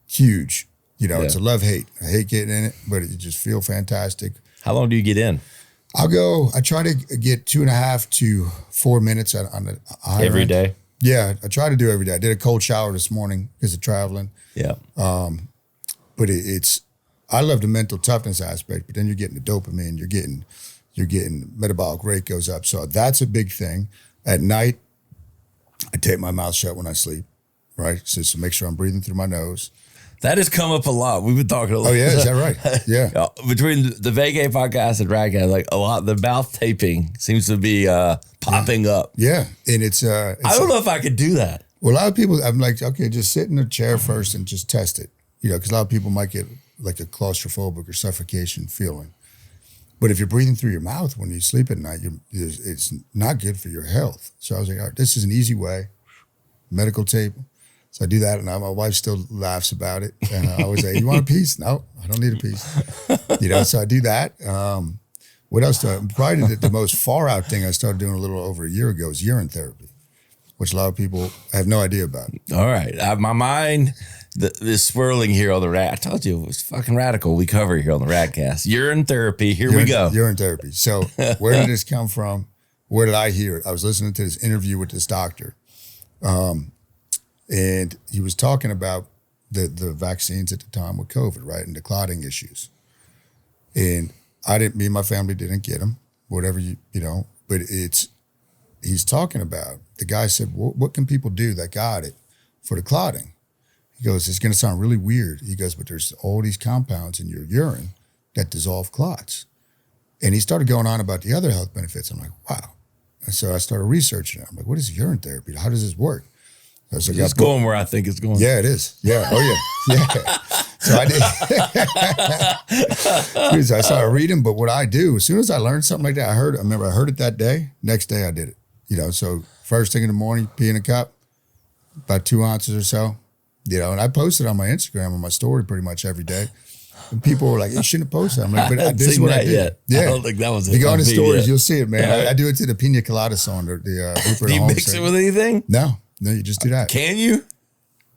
huge. It's a love-hate. I hate getting in it, but it just feel fantastic. How long do you get in? I try to get 2.5 to 4 minutes on the higher every end. day. Yeah, I try to do every day. I did a cold shower this morning because of traveling. Yeah. But I love the mental toughness aspect, but then you're getting the dopamine, you're getting metabolic rate goes up. So that's a big thing. At night, I tape my mouth shut when I sleep, right? So make sure I'm breathing through my nose. That has come up a lot. We've been talking a lot. Oh, yeah? Is that right? Yeah. Between the Vegay podcast and Radcast, like a lot, the mouth taping seems to be popping up. Yeah. And it's I don't know if I could do that. Well, a lot of people, I'm like, okay, just sit in a chair first and just test it. Because a lot of people might get like a claustrophobic or suffocation feeling. But if you're breathing through your mouth when you sleep at night, it's not good for your health. So I was like, all right, this is an easy way. Medical tape. So I do that, and my wife still laughs about it. And I always say, you want a piece? No, I don't need a piece. So I do that. What else probably the most far out thing I started doing a little over a year ago is urine therapy, which a lot of people have no idea about. All right. My mind is swirling here on the I told you it was fucking radical. We cover here on the Radcast. Urine therapy. Here we go. Urine therapy. So where did this come from? Where did I hear it? I was listening to this interview with this doctor. And he was talking about the vaccines at the time with COVID, right? And the clotting issues. And me and my family didn't get them, whatever, but he's talking about, the guy said, what can people do that got it for the clotting? He goes, it's going to sound really weird. He goes, but there's all these compounds in your urine that dissolve clots. And he started going on about the other health benefits. I'm like, wow. And so I started researching it. I'm like, what is urine therapy? How does this work? So it's going where I think it's going. Yeah, it is. Yeah. Oh, yeah. Yeah. So I did. So I started reading, but what I do, as soon as I learned something like that, I remember I heard it that day. Next day I did it. So first thing in the morning, pee in a cup, about 2 ounces or so, and I post it on my Instagram, on my story pretty much every day. people were like, you shouldn't post that. I'm like, but this is seen what I that did. yet. Yeah. I don't think that was If you go on the on feed stories, yet. you'll see it, man. Yeah. I do it to the pina colada song. The Do you mix it with anything? No, you just do that. Can you?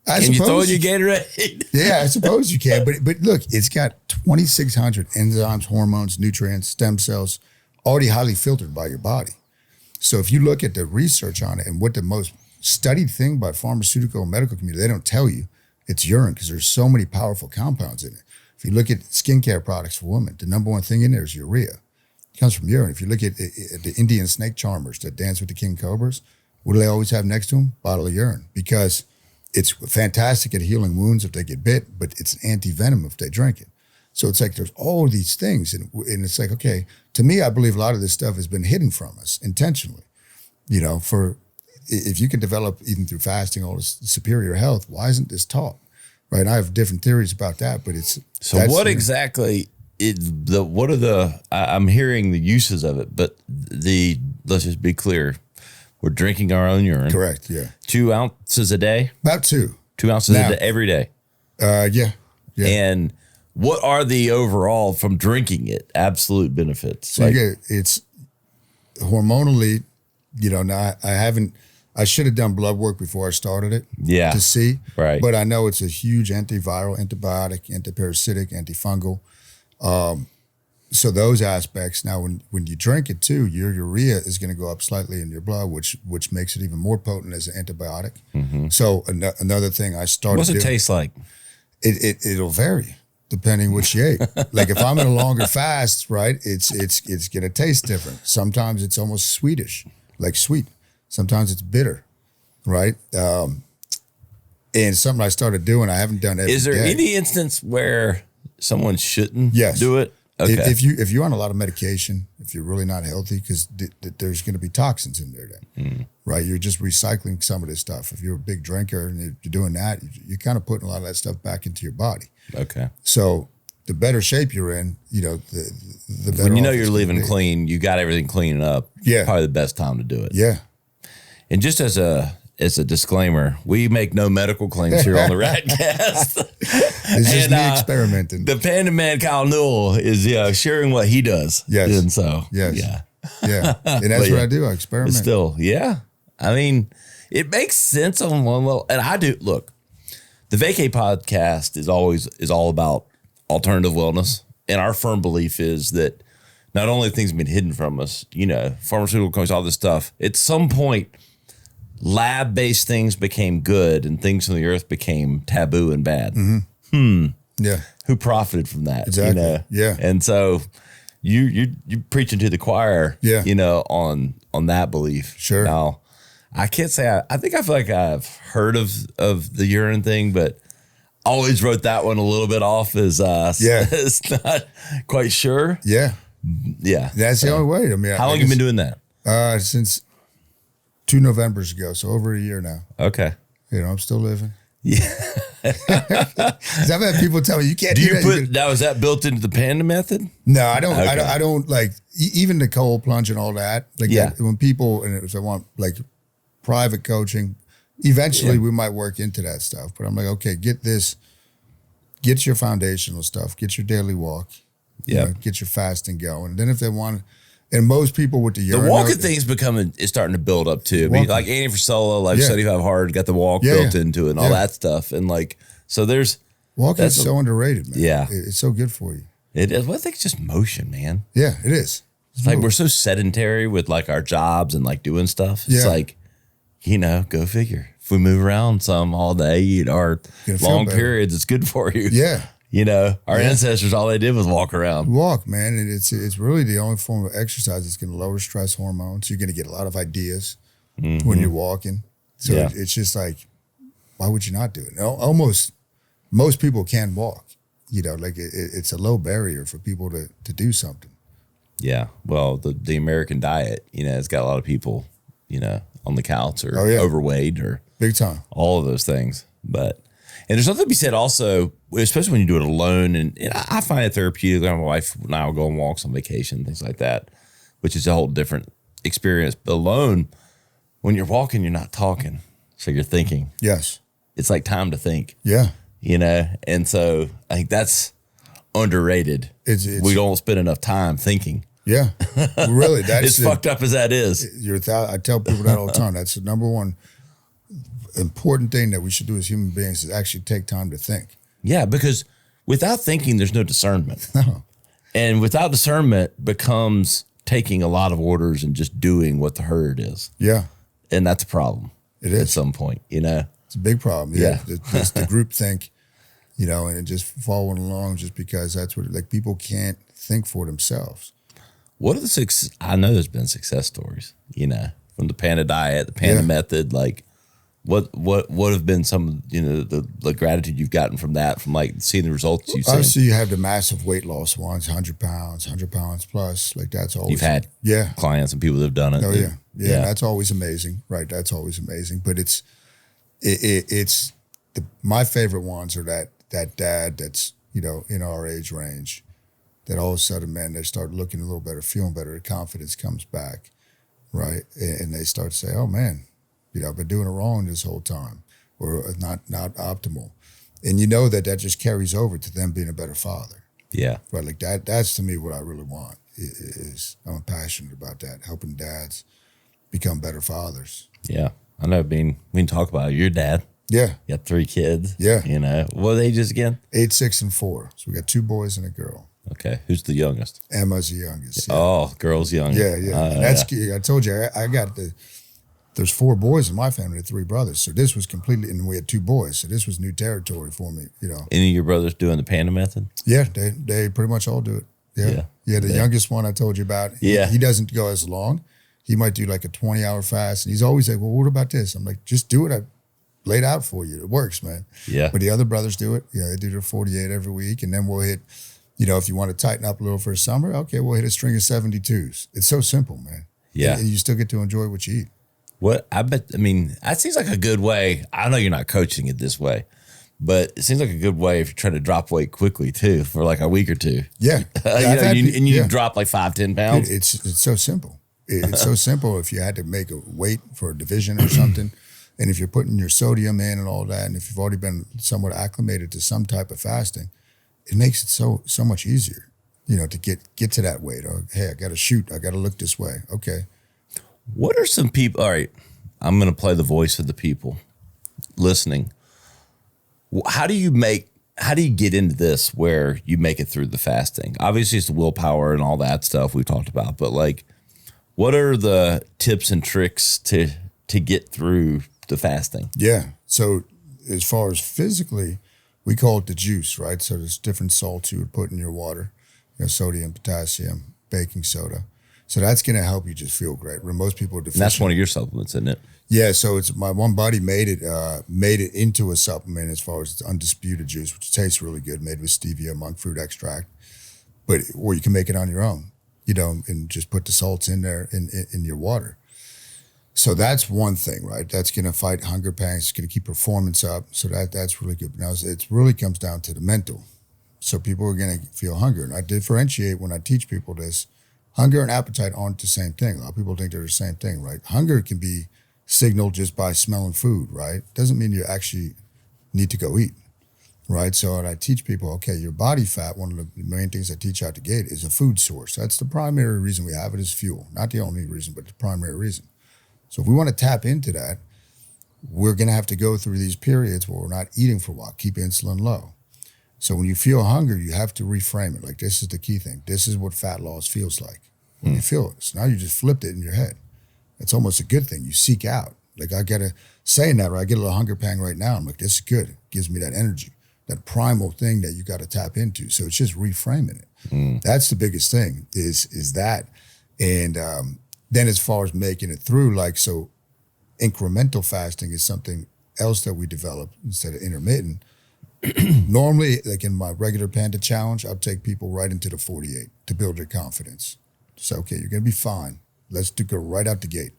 I Can you throw in suppose your Gatorade? Yeah, I suppose you can. But look, it's got 2,600 enzymes, hormones, nutrients, stem cells, already highly filtered by your body. So if you look at the research on it and what the most studied thing by pharmaceutical and medical community, they don't tell you it's urine because there's so many powerful compounds in it. If you look at skincare products for women, the number one thing in there is urea. It comes from urine. If you look at the Indian snake charmers that dance with the king cobras, what do they always have next to them? Bottle of urine, because it's fantastic at healing wounds if they get bit, but it's an anti-venom if they drink it. So it's like there's all these things. And it's like, okay, to me, I believe a lot of this stuff has been hidden from us intentionally. You know, if you can develop even through fasting all this superior health, why isn't this taught? Right? And I have different theories about that, but it's... So what exactly I'm hearing the uses of it, but let's just be clear. We're drinking our own urine. Correct, yeah. 2 ounces a day? About 2. 2 ounces a day, every day? Yeah. And what are the overall, from drinking it, absolute benefits? So it's hormonally, you know, now I should have done blood work before I started it to see. Right. But I know it's a huge antiviral, antibiotic, antiparasitic, antifungal. So those aspects. Now, when you drink it too, your urea is going to go up slightly in your blood, which makes it even more potent as an antibiotic. Mm-hmm. So another thing I started. What's it taste like? It'll vary depending what you ate. Like if I'm in a longer fast, right, it's going to taste different. Sometimes it's almost sweetish, like sweet. Sometimes it's bitter, right? And something I started doing, I haven't done every day. Is there any instance where someone shouldn't do it? Okay. If you're on a lot of medication, if you're really not healthy, because there's going to be toxins in there then, right? You're just recycling some of this stuff. If you're a big drinker and you're doing that, you're kind of putting a lot of that stuff back into your body. Okay. So the better shape you're in, you know, the better. When you know you're living clean, you got everything cleaning up. Yeah. Probably the best time to do it. Yeah. And just as a disclaimer, we make no medical claims here on the Radcast. It's just me experimenting. The Panda Man, Kyle Newell, is sharing what he does. Yes. And so, yes. Yeah. And that's what I do. I experiment. But still, yeah. I mean, it makes sense on one level. And I do, look, the Vacay podcast is all about alternative wellness. And our firm belief is that not only have things been hidden from us, you know, pharmaceutical companies, all this stuff, at some point, lab-based things became good and things from the earth became taboo and bad. Mm-hmm. Yeah. Who profited from that? Exactly. You know? Yeah. And so you're preaching to the choir, you know, on that belief. Sure. Now, I can't say I think I feel like I've heard of the urine thing, but I always wrote that one a little bit off as it's not quite sure. Yeah. Yeah. That's the only way. I mean, how long have you been doing that? Since 2 Novembers ago, so over a year now. Okay. You know, I'm still living. Yeah. I've had people tell me you can't do that. Now, is that built into the Panda Method? No, I don't. Okay. I don't like even the cold plunge and all that. Like that, when people and if I want like private coaching, eventually we might work into that stuff. But I'm like, okay, get your foundational stuff, get your daily walk, get your fasting going. And then if they want. And most people with the urine. The walking thing's is starting to build up too. I mean, like Andy Frisella, like 75 Hard, got the walk built into it and all that stuff. And like, so there's. Walking is so underrated, man. Yeah. It's so good for you. It is. Well, I think it's just motion, man. Yeah, it is. It's like we're so sedentary with like our jobs and like doing stuff. It's like, you know, go figure. If we move around some all day, our long periods, it's good for you. Yeah. You know, our ancestors, all they did was walk around. Walk, man. And it's really the only form of exercise that's going to lower stress hormones. You're going to get a lot of ideas when you're walking. So it's just like, why would you not do it? Almost, most people can walk. You know, like it's a low barrier for people to do something. Yeah. Well, the American diet, you know, it's got a lot of people, you know, on the couch or overweight or big time. All of those things. And there's something to be said also, especially when you do it alone. And I find it therapeutic. My wife and I will go on walks on vacation, things like that, which is a whole different experience. But alone, when you're walking, you're not talking. So you're thinking. Yes. It's like time to think. Yeah. You know? And so I think that's underrated. We don't spend enough time thinking. Yeah, really. That's as fucked up as that is. I tell people that all the time. That's the number one important thing that we should do as human beings is actually take time to think. Yeah, because without thinking, there's no discernment. No. And without discernment becomes taking a lot of orders and just doing what the herd is. Yeah. And that's a problem. It is. At some point, It's a big problem. Yeah. It's the group think, and just following along just because that's what, like, people can't think for themselves. What are I know there's been success stories, from the Panda diet, the Panda Method, like what have been some, the gratitude you've gotten from that, from like seeing the results you've seen? Obviously you have the massive weight loss ones, 100 pounds plus, like that's always. You've had clients and people that have done it. Oh yeah. That's always amazing, right? That's always amazing. But my favorite ones are that dad that's, in our age range, that all of a sudden, man, they start looking a little better, feeling better, the confidence comes back, right? And they start to say, oh man, I've been doing it wrong this whole time, or not optimal. And that just carries over to them being a better father. Yeah. Right, like that's to me what I really want, is I'm passionate about that, helping dads become better fathers. Yeah. I know, we can talk about it. Your dad. Yeah. You got 3 kids. Yeah. What are the ages again? 8, 6, and 4. So we got 2 boys and a girl. Okay. Who's the youngest? Emma's the youngest. Yeah. Oh, girl's young. Yeah. I told you, I got there's 4 boys in my family, 3 brothers. So this was completely, and we had 2 boys. So this was new territory for me, Any of your brothers doing the Panda Method? Yeah, they pretty much all do it. Yeah. The youngest one I told you about, he doesn't go as long. He might do like a 20-hour fast. And he's always like, well, what about this? I'm like, just do it. I laid out for you. It works, man. Yeah. But the other brothers do it. Yeah, they do their 48 every week. And then we'll hit, if you want to tighten up a little for the summer, okay, we'll hit a string of 72s. It's so simple, man. Yeah. And you still get to enjoy what you eat. That seems like a good way. I know you're not coaching it this way, but it seems like a good way if you're trying to drop weight quickly too, for like a week or two. Yeah. You drop like 5-10 pounds. It's so simple. It's so simple. If you had to make a weight for a division or something, and if you're putting your sodium in and all that, and if you've already been somewhat acclimated to some type of fasting, it makes it so much easier, to get to that weight. Or, hey, I got to shoot. I got to look this way. Okay. What are some people? All right, I'm going to play the voice of the people listening. How do you get into this where you make it through the fasting? Obviously, it's the willpower and all that stuff we've talked about, but like, what are the tips and tricks to get through the fasting? Yeah. So as far as physically, we call it the juice, right? So there's different salts you would put in your water, sodium, potassium, baking soda. So that's going to help you just feel great. Where most people are deficient. And that's one of your supplements, isn't it? Yeah. So it's my one buddy made it into a supplement as far as it's undisputed juice, which tastes really good, made with stevia, monk fruit extract. Or you can make it on your own, and just put the salts in there in your water. So that's one thing, right? That's going to fight hunger pangs. It's going to keep performance up. So that's really good. Now, it really comes down to the mental. So people are going to feel hunger. And I differentiate when I teach people this. Hunger and appetite aren't the same thing. A lot of people think they're the same thing, right? Hunger can be signaled just by smelling food, right? Doesn't mean you actually need to go eat, right? So when I teach people, okay, your body fat, one of the main things I teach out the gate is a food source. That's the primary reason we have it, is fuel. Not the only reason, but the primary reason. So if we want to tap into that, we're going to have to go through these periods where we're not eating for a while, keep insulin low. So when you feel hunger, you have to reframe it. Like, this is the key thing. This is what fat loss feels like when you feel it. So now you just flipped it in your head. It's almost a good thing. You seek out. Like, I get saying that, right? I get a little hunger pang right now. I'm like, this is good. It gives me that energy, that primal thing that you got to tap into. So it's just reframing it. That's the biggest thing is that. And then as far as making it through, like, so incremental fasting is something else that we developed instead of intermittent. Normally, like in my regular Panda challenge, I'll take people right into the 48 to build their confidence. So, okay, you're going to be fine. Let's go right out the gate.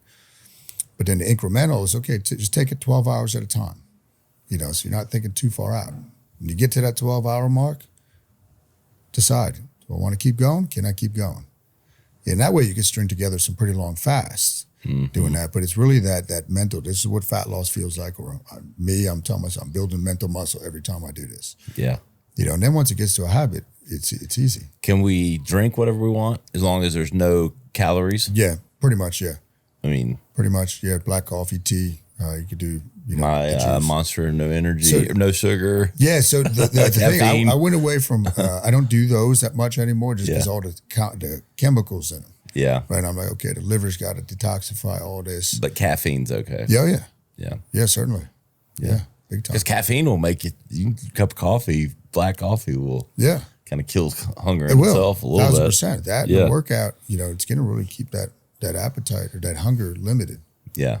But then the incremental is, okay, just take it 12 hours at a time. So you're not thinking too far out. When you get to that 12-hour mark, decide, do I want to keep going? Can I keep going? And that way you can string together some pretty long fasts doing that. But it's really that mental. This is what fat loss feels like. Or me, I'm telling myself I'm building mental muscle every time I do this. Yeah. And then once it gets to a habit, it's easy. Can we drink whatever we want as long as there's no calories? Yeah, pretty much. Yeah. I mean, pretty much. Yeah. Black coffee, tea. You could do, my Monster, no energy, no sugar. Yeah. So the thing, I went away from, I don't do those that much anymore just because all the chemicals in them. Yeah. Right. I'm like, okay, the liver's got to detoxify all this. But caffeine's okay. Yeah. Yeah. Yeah. Yeah, certainly. Yeah. Big time. Because caffeine will make you, a cup of coffee, black coffee will kind of kill hunger in itself a little 1,000%. That the workout, it's going to really keep that appetite or that hunger limited. Yeah.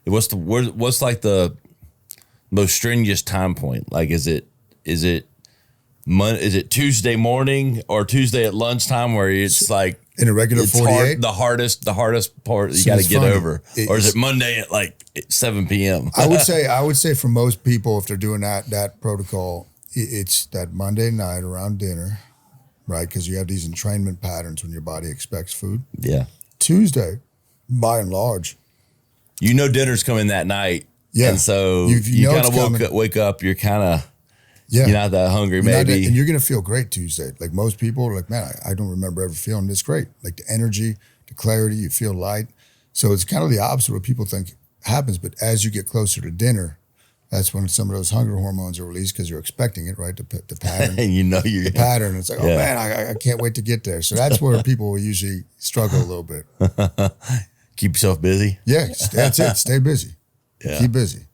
What's like the most strenuous time point? Like, is it Tuesday morning or Tuesday at lunchtime where it's like in a regular 48? The hardest part you got to get over, or is it Monday at like 7 p.m.? I would say for most people, if they're doing that protocol, it's that Monday night around dinner, right? Because you have these entrainment patterns when your body expects food. Yeah. Tuesday, by and large, dinner's coming that night. Yeah. And so you kind of wake up, you're kind of, you're not that hungry, maybe. And you're going to feel great Tuesday. Like most people are like, man, I don't remember ever feeling this great. Like the energy, the clarity, you feel light. So it's kind of the opposite of what people think happens. But as you get closer to dinner, that's when some of those hunger hormones are released because you're expecting it, right? The pattern. And the pattern. It's like, oh man, I can't wait to get there. So that's where people will usually struggle a little bit. Keep yourself busy. Yeah, that's it. Stay busy. Yeah. Keep busy.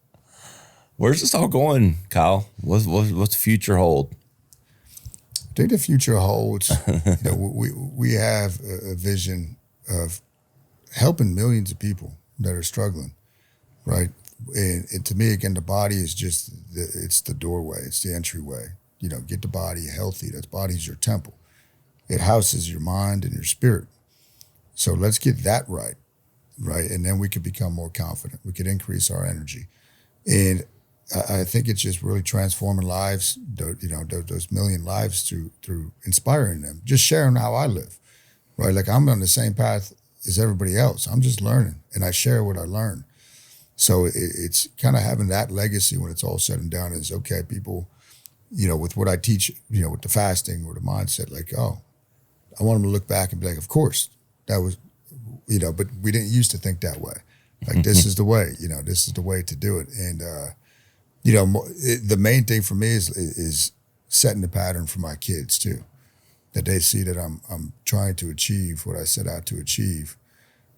Where's this all going, Kyle? What's the future hold? I think the future holds, we have a vision of helping millions of people that are struggling, right? And to me, again, the body is just, it's the doorway. It's the entryway. Get the body healthy. That body's your temple. It houses your mind and your spirit. So let's get that right? And then we could become more confident. We could increase our energy. And I think it's just really transforming lives, those million lives through inspiring them, just sharing how I live, right? Like I'm on the same path as everybody else. I'm just learning and I share what I learn. So it's kind of having that legacy when it's all said and done is, okay, people, with what I teach, with the fasting or the mindset, like, oh, I want them to look back and be like, of course, that was, but we didn't used to think that way. Like, this is the way, this is the way to do it. And, the main thing for me is setting the pattern for my kids too, that they see that I'm trying to achieve what I set out to achieve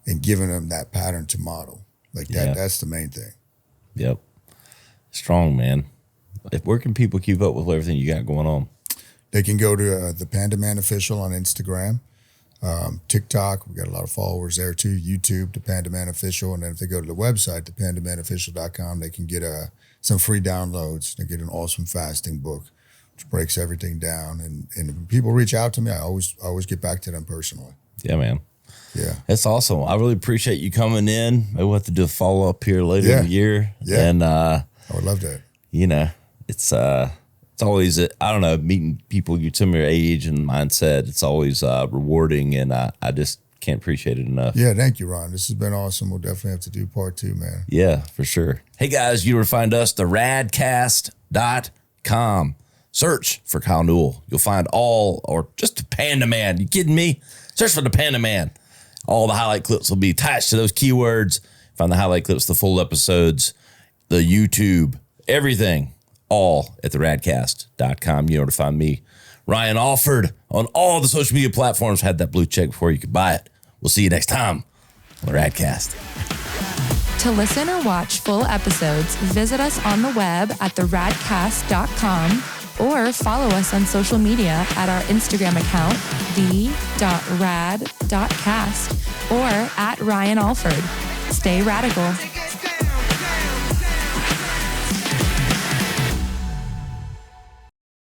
and giving them that pattern to model. Like that, that's the main thing. Yep. Strong, man. Where can people keep up with everything you got going on? They can go to the Panda Man Official on Instagram, TikTok. We got a lot of followers there too. YouTube, the Panda Man Official. And then if they go to the website, thepandamanoficial.com, they can get some free downloads. They get an awesome fasting book, which breaks everything down. And when people reach out to me, I always get back to them personally. Yeah, man. Yeah. That's awesome. I really appreciate you coming in. Maybe we'll have to do a follow-up here later in the year. Yeah. And I would love that. It's always, I don't know, meeting people you similar age and mindset, it's always rewarding, and I just can't appreciate it enough. Yeah, thank you, Ron. This has been awesome. We'll definitely have to do part 2, man. Yeah, for sure. Hey, guys, you will find us, the Radcast.com. Search for Kyle Newell. You'll find or just the Panda Man. You kidding me? Search for the Panda Man. All the highlight clips will be attached to those keywords. Find the highlight clips, the full episodes, the YouTube, everything, all at the Radcast.com. You know where to find me, Ryan Alford, on all the social media platforms. Had that blue check before you could buy it. We'll see you next time on the Radcast. To listen or watch full episodes, visit us on the web at theradcast.com or follow us on social media at our Instagram account, the.rad.cast, or at Ryan Alford. Stay radical.